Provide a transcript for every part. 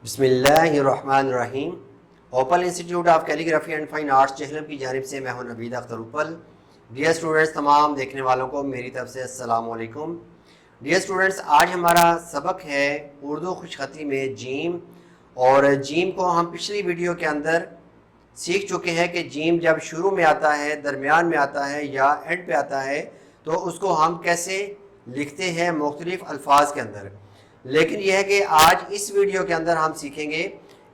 बिस्मिल्लाहिर्रहमानिर्रहीम। Open institute of calligraphy and fine arts Jhelum की जानिब से मैं हूं नवीद अख्तर उपल। डियर स्टूडेंट्स, तमाम देखने वालों को मेरी तरफ से अस्सलाम वालेकुम। डियर स्टूडेंट्स, आज हमारा सबक है उर्दू खुशखती में जीम। और जीम को हम पिछली वीडियो के अंदर सीख चुके हैं कि जीम जब शुरू में आता है, दरमियान में आता है या एंड पे आता है तो उसको हम कैसे लिखते हैं मुख्तलिफ अल्फाज के अंदर। लेकिन यह है कि आज इस वीडियो के अंदर हम सीखेंगे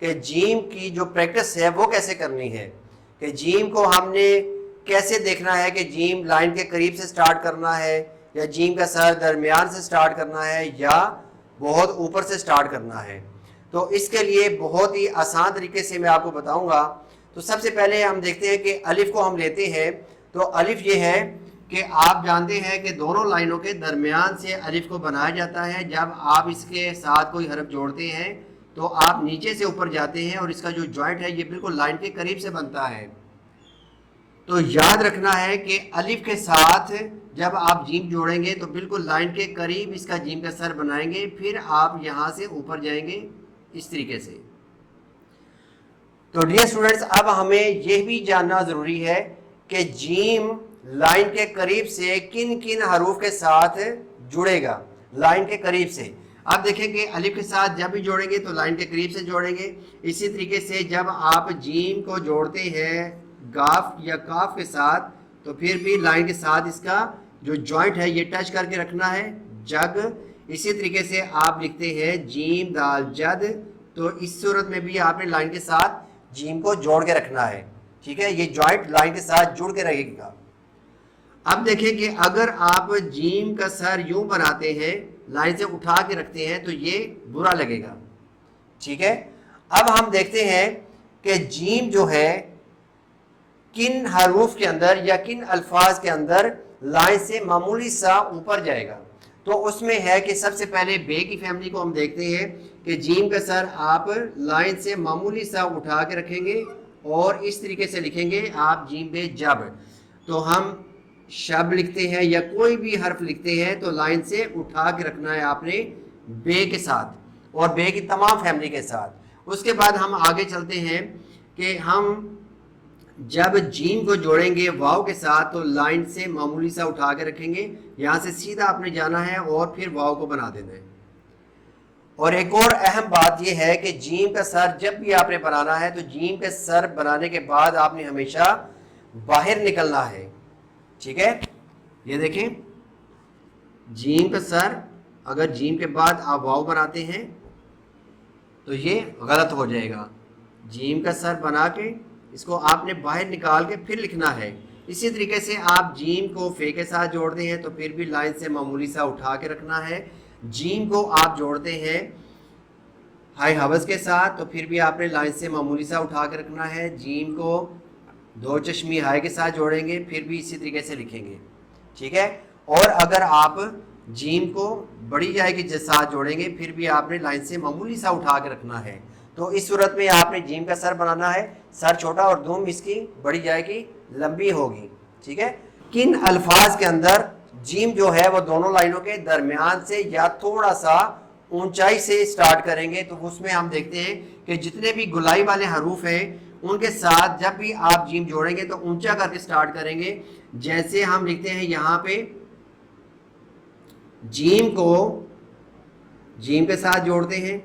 कि जीम की जो प्रैक्टिस है वो कैसे करनी है, कि जीम को हमने कैसे देखना है कि जीम लाइन के करीब से स्टार्ट करना है या जीम का सर दरमियान से स्टार्ट करना है या बहुत ऊपर से स्टार्ट करना है। तो इसके लिए बहुत ही आसान तरीके से मैं आपको बताऊंगा। तो सबसे पहले हम देखते हैं कि अलिफ को हम लेते हैं। तो अलिफ ये है कि आप जानते हैं कि दोनों लाइनों के दरमियान से अलिफ को बनाया जाता है। जब आप इसके साथ कोई हरफ जोड़ते हैं तो आप नीचे से ऊपर जाते हैं और इसका जो जॉइंट है ये बिल्कुल लाइन के करीब से बनता है। तो याद रखना है कि अलिफ के साथ जब आप जीम जोड़ेंगे तो बिल्कुल लाइन के करीब इसका जीम का सर बनाएंगे, फिर आप यहाँ से ऊपर जाएंगे इस तरीके से। तो डियर स्टूडेंट्स, अब हमें यह भी जानना ज़रूरी है कि जीम लाइन के करीब से किन किन हरूफ के साथ जुड़ेगा। लाइन के करीब से आप देखें कि अलिफ के साथ जब भी जोड़ेंगे तो लाइन के करीब से जोड़ेंगे। इसी तरीके से जब आप जीम को जोड़ते हैं गाफ या काफ के साथ तो फिर भी लाइन के साथ इसका जो जॉइंट है ये टच करके रखना है, जग। इसी तरीके से आप लिखते हैं जीम दाल जद, तो इस सूरत में भी आपने लाइन के साथ जीम को जोड़ के रखना है। ठीक है, ये जॉइंट लाइन के साथ जुड़ के रहेगा। अब देखें कि अगर आप जीम का सर यूं बनाते हैं, लाइन से उठा के रखते हैं तो ये बुरा लगेगा। ठीक है, अब हम देखते हैं कि जीम जो है किन हरूफ के अंदर या किन अल्फाज के अंदर लाइन से मामूली सा ऊपर जाएगा। तो उसमें है कि सबसे पहले बे की फैमिली को हम देखते हैं कि जीम का सर आप लाइन से मामूली सा उठा के रखेंगे और इस तरीके से लिखेंगे आप जीम बे जब। तो हम शब लिखते हैं या कोई भी हर्फ लिखते हैं तो लाइन से उठा के रखना है आपने बे के साथ और बे की तमाम फैमिली के साथ। उसके बाद हम आगे चलते हैं कि हम जब जीम को जोड़ेंगे वाव के साथ तो लाइन से मामूली सा उठा के रखेंगे, यहाँ से सीधा आपने जाना है और फिर वाव को बना देना है। और एक और अहम बात यह है कि जीम का सर जब भी आपने बनाना है तो जीम के सर बनाने के बाद आपने हमेशा बाहर निकलना है। ठीक है, ये देखें जीम का सर अगर जीम के बाद आप वाव बनाते हैं तो ये गलत हो जाएगा। जीम का सर बना के इसको आपने बाहर निकाल के फिर लिखना है। इसी तरीके से आप जीम को फे के साथ जोड़ते हैं तो फिर भी लाइन से मामूली सा उठा के रखना है। जीम को आप जोड़ते हैं हाई हवस के साथ तो फिर भी आपने लाइन से मामूली सा उठा के रखना है। जीम को दो चश्मी हाई के साथ जोड़ेंगे फिर भी इसी तरीके से लिखेंगे। ठीक है, और अगर आप जीम को बड़ी जाए के साथ जोड़ेंगे फिर भी आपने लाइन से मामूली सा उठा के रखना है। तो इस सूरत में आपने जीम का सर बनाना है, सर छोटा और दुम इसकी बड़ी जाएगी, लंबी होगी। ठीक है, किन अल्फाज के अंदर जीम जो है वो दोनों लाइनों के दरमियान से या थोड़ा सा ऊंचाई से स्टार्ट करेंगे। तो उसमें हम देखते हैं कि जितने भी गुलाई वाले हरूफ हैं उनके साथ जब भी आप जीम जोड़ेंगे तो ऊंचा करके स्टार्ट करेंगे। जैसे हम लिखते हैं यहाँ पे जीम को जीम के साथ जोड़ते हैं,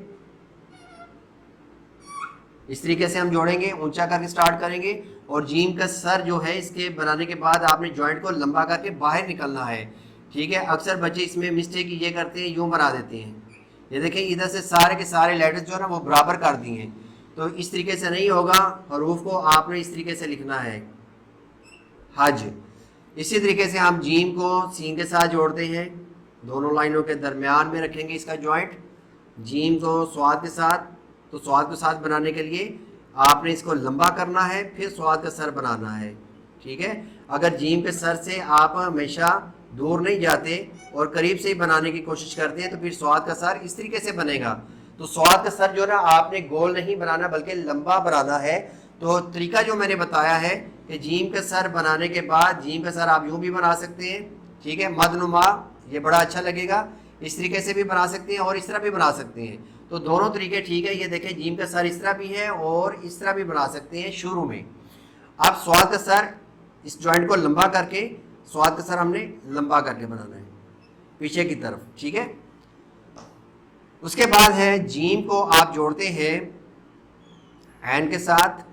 इस तरीके से हम जोड़ेंगे, ऊंचा करके स्टार्ट करेंगे और जीम का सर जो है इसके बनाने के बाद आपने जॉइंट को लंबा करके बाहर निकलना है। ठीक है, अक्सर बच्चे इसमें मिस्टेक ये करते हैं, यूं बना देते हैं। ये देखें इधर से सारे के सारे लेटर्स जो है ना वो बराबर कर दिए हैं, तो इस तरीके से नहीं होगा। हरूफ को आपने इस तरीके से लिखना है हज। इसी तरीके से हम जीम को सीन के साथ जोड़ते हैं, दोनों लाइनों के दरमियान में रखेंगे इसका जॉइंट। जीम को स्वाद के साथ, तो स्वाद के साथ बनाने के लिए आपने इसको लंबा करना है फिर स्वाद का सर बनाना है। ठीक है, अगर जीम के सर से आप हमेशा दूर नहीं जाते और करीब से ही बनाने की कोशिश करते हैं तो फिर स्वाद का सर इस तरीके से बनेगा। तो स्वाद का सर जो ना आपने गोल नहीं बनाना बल्कि लंबा बनाना है। तो तरीका जो मैंने बताया है कि जीम का सर बनाने के बाद जीम का सर आप यूं भी बना सकते हैं। ठीक है, मदनुमा, ये बड़ा अच्छा लगेगा। इस तरीके से भी बना सकते हैं और इस तरह भी बना सकते हैं। तो दोनों तरीके ठीक है। ये देखें जीम का सर इस तरह भी है और इस तरह भी बना सकते हैं शुरू में। अब स्वाद का सर इस जॉइंट को लंबा करके, स्वाद का सर हमने लंबा करके बनाना है पीछे की तरफ, ठीक है। उसके बाद है जीम को आप जोड़ते हैं हैंड के साथ,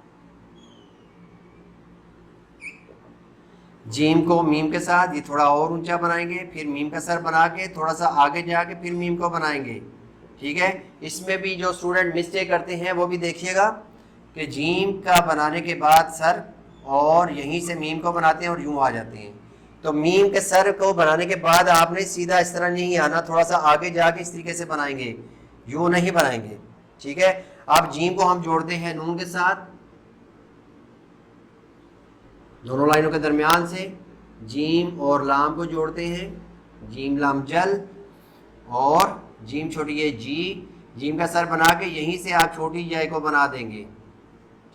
जीम को मीम के साथ, ये थोड़ा और ऊंचा बनाएंगे, फिर मीम का सर बना के थोड़ा सा आगे जाके फिर मीम को बनाएंगे, ठीक है। इसमें भी जो स्टूडेंट मिस्टेक करते हैं वो भी देखिएगा कि जीम का बनाने के बाद सर और यहीं से मीम को बनाते हैं और यूं आ जाते हैं। तो मीम के सर को बनाने के बाद आपने सीधा इस तरह नहीं आना, थोड़ा सा आगे जाके इस तरीके से बनाएंगे, यूं नहीं बनाएंगे, ठीक है। अब जीम को हम जोड़ते हैं नून के साथ, दोनों लाइनों के दरमियान से जीम और लाम को जोड़ते हैं, जीम लाम जल, और जीम छोटी है जी, जीम का सर बना के यहीं से आप छोटी जय को बना देंगे,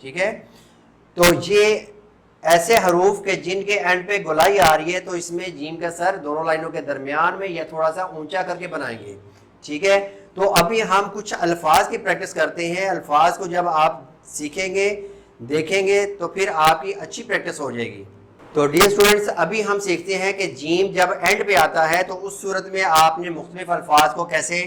ठीक है। तो ये ऐसे हरूफ के जिनके एंड पे गोलाई आ रही है, तो इसमें जीम का सर दोनों लाइनों के दरमियान में या थोड़ा सा ऊंचा करके बनाएंगे, ठीक है। तो अभी हम कुछ अल्फाज की प्रैक्टिस करते हैं। अल्फाज को जब आप सीखेंगे, देखेंगे, तो फिर आपकी अच्छी प्रैक्टिस हो जाएगी। तो डियर स्टूडेंट्स, अभी हम सीखते हैं कि जीम जब एंड पे आता है तो उस सूरत में आपने मुख्तलिफ अल्फाज को कैसे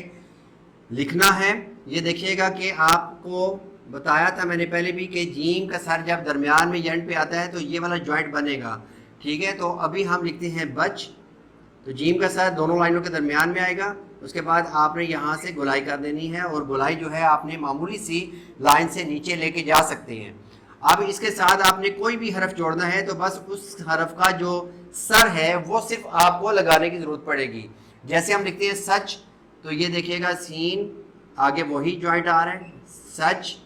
लिखना है। ये देखिएगा कि आपको बताया था मैंने पहले भी कि जीम का सर जब दरमियान में एंड पे आता है तो ये वाला जॉइंट बनेगा, ठीक है। तो अभी हम लिखते हैं बच, तो जीम का सर दोनों लाइनों के दरमियान में आएगा। उसके बाद आपने यहाँ से गोलाई कर देनी है, और गोलाई जो है आपने मामूली सी लाइन से नीचे लेके जा सकते हैं। अब इसके साथ आपने कोई भी हरफ जोड़ना है तो बस उस हरफ का जो सर है वो सिर्फ आपको लगाने की ज़रूरत पड़ेगी। जैसे हम लिखते हैं सच, तो ये देखिएगा सीन आगे वही जॉइंट आ रहा है, सच,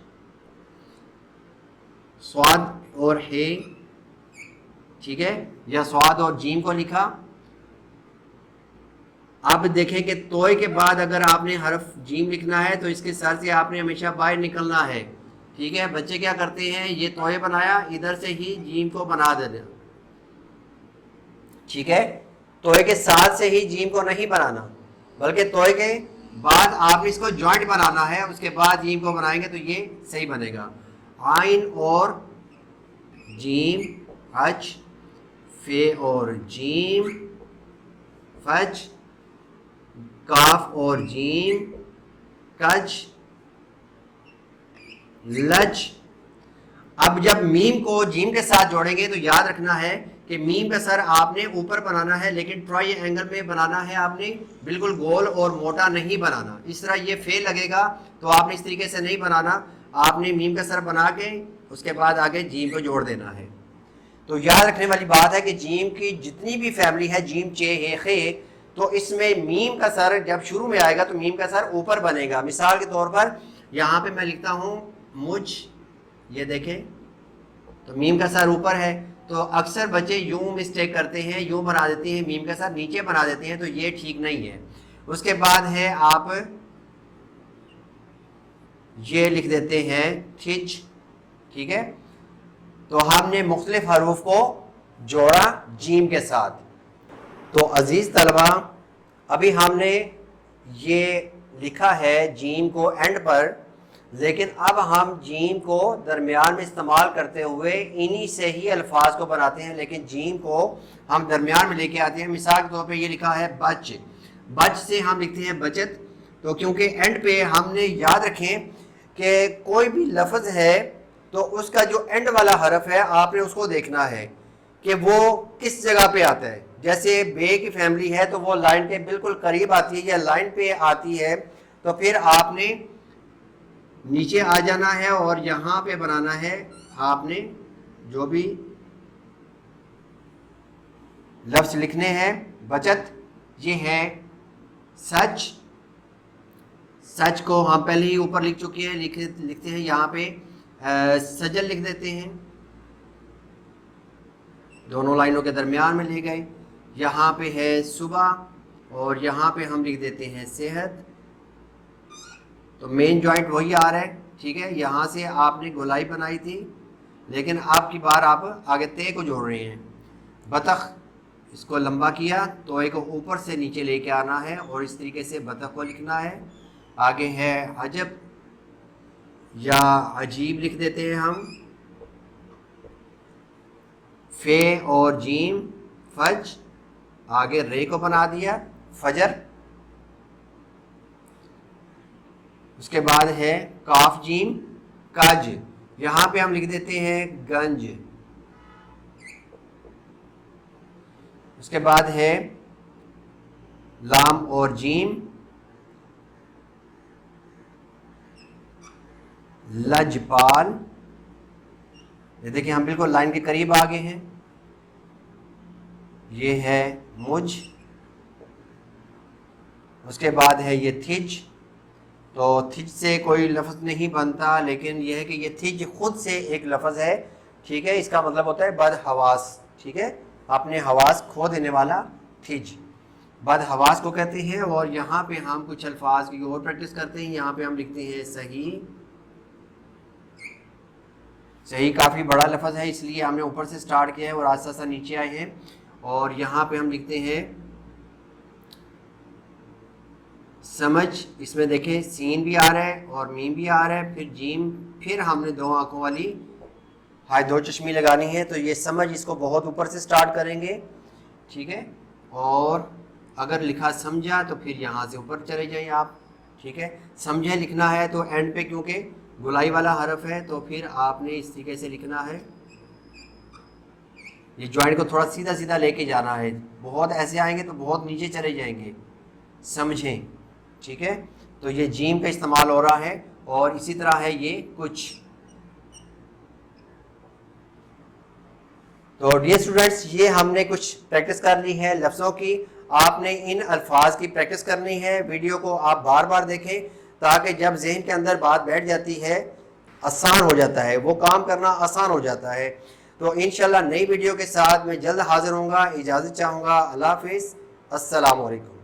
स्वाद और है, ठीक है, या स्वाद और जीम को लिखा। अब देखें कि तोय के बाद अगर आपने हरफ जीम लिखना है तो इसके सर से आपने हमेशा बाहर निकलना है, ठीक है। बच्चे क्या करते हैं, ये तोय बनाया, इधर से ही जीम को बना देना, ठीक है। तोय के साथ से ही जीम को नहीं बनाना, बल्कि तोय के बाद आपने इसको जॉइंट बनाना है, उसके बाद जीम को बनाएंगे तो ये सही बनेगा। आइन और जीम, हज, फे और जीम, फज, काफ और जीम, कज, लज। अब जब मीम को जीम के साथ जोड़ेंगे तो याद रखना है कि मीम का सर आपने ऊपर बनाना है, लेकिन ट्राई एंगल में बनाना है आपने, बिल्कुल गोल और मोटा नहीं बनाना। इस तरह ये फे लगेगा तो आपने इस तरीके से नहीं बनाना, आपने मीम का सर बना के उसके बाद आगे जीम को जोड़ देना है। तो याद रखने वाली बात है कि जीम की जितनी भी फैमिली है, जीम, चे, हे, खे, तो इसमें मीम का सर जब शुरू में आएगा तो मीम का सर ऊपर बनेगा। मिसाल के तौर पर यहाँ पे मैं लिखता हूँ मुझ, ये देखें तो मीम का सर ऊपर है, तो अक्सर बच्चे यूं मिस्टेक करते हैं, यूं बना देते हैं, मीम का सर नीचे बना देते हैं, तो ये ठीक नहीं है। उसके बाद है आप ये लिख देते हैं थिच, ठीक है। तो हमने मुख्तलिफ हरूफ को जोड़ा जीम के साथ। तो अजीज तलबा, अभी हमने ये लिखा है जीम को एंड पर, लेकिन अब हम जीम को दरमियान में इस्तेमाल करते हुए इन्हीं से ही अल्फाज को बनाते हैं, लेकिन जीम को हम दरमियान में लेके आते हैं। मिसाल के तौर पे ये लिखा है बच, बच से हम लिखते हैं बचत। तो क्योंकि एंड पे हमने याद रखें कि कोई भी लफ्ज़ है तो उसका जो एंड वाला हरफ है आपने उसको देखना है कि वो किस जगह पे आता है। जैसे बे की फैमिली है तो वो लाइन के बिल्कुल करीब आती है या लाइन पे आती है, तो फिर आपने नीचे आ जाना है और यहाँ पे बनाना है आपने जो भी लफ्ज़ लिखने हैं। बचत ये है सच, सच को हम पहले ही ऊपर लिख चुके हैं, लिखते हैं यहाँ पे सजल लिख देते हैं, दोनों लाइनों के दरमियान में ले गए। यहाँ पे है सुबह और यहाँ पे हम लिख देते हैं सेहत। तो मेन जॉइंट वही आ रहा है, ठीक है। यहाँ से आपने गोलाई बनाई थी, लेकिन आपकी बार आप आगे ते को जोड़ रहे हैं। बतख, इसको लंबा किया, तोए को ऊपर से नीचे लेके आना है और इस तरीके से बतख को लिखना है। आगे है अजब या अजीब लिख देते हैं हम। फे और जीम फज, आगे रे को बना दिया फजर। उसके बाद है काफ जीम कज, यहां पे हम लिख देते हैं गंज। उसके बाद है लाम और जीम लजपाल। ये देखिए हम बिल्कुल लाइन के करीब आ गए हैं। ये है मुझ। उसके बाद है ये थिज। तो थिज से कोई लफ्ज़ नहीं बनता, लेकिन यह है कि ये थिज खुद से एक लफ्ज़ है, ठीक है। इसका मतलब होता है बदहवास, ठीक है, अपने हवास खो देने वाला थिज बदहवास को कहते हैं। और यहाँ पे हम कुछ अल्फाज की और प्रैक्टिस करते हैं। यहाँ पे हम लिखते हैं सही। सही काफ़ी बड़ा लफ्ज़ है, इसलिए हमने ऊपर से स्टार्ट किया है और आस्ता आस्ता नीचे आए हैं। और यहाँ पे हम लिखते हैं समझ। इसमें देखें सीन भी आ रहा है और मीम भी आ रहा है, फिर जीम, फिर हमने दो आंखों वाली हाय दो चश्मी लगानी है। तो ये समझ, इसको बहुत ऊपर से स्टार्ट करेंगे, ठीक है। और अगर लिखा समझा तो फिर यहाँ से ऊपर चले जाइए आप, ठीक है। समझे लिखना है तो एंड पे, क्योंकि गुलाई वाला हरफ है, तो फिर आपने इस तरीके से लिखना है। ये जॉइंट को थोड़ा सीधा सीधा लेके जाना है, बहुत ऐसे आएंगे तो बहुत नीचे चले जाएंगे। समझें, ठीक है। तो ये जीम का इस्तेमाल हो रहा है। और इसी तरह है ये कुछ। तो डियर स्टूडेंट्स, ये हमने कुछ प्रैक्टिस कर ली है लफ्ज़ों की। आपने इन अल्फाज की प्रैक्टिस करनी है। वीडियो को आप बार बार देखें, ताकि जब जहन के अंदर बात बैठ जाती है आसान हो जाता है, वो काम करना आसान हो जाता है। तो इंशाल्लाह नई वीडियो के साथ मैं जल्द हाजिर होऊंगा। इजाज़त चाहूँगा। अल्लाह हाफिज़, अस्सलाम वालेकुम।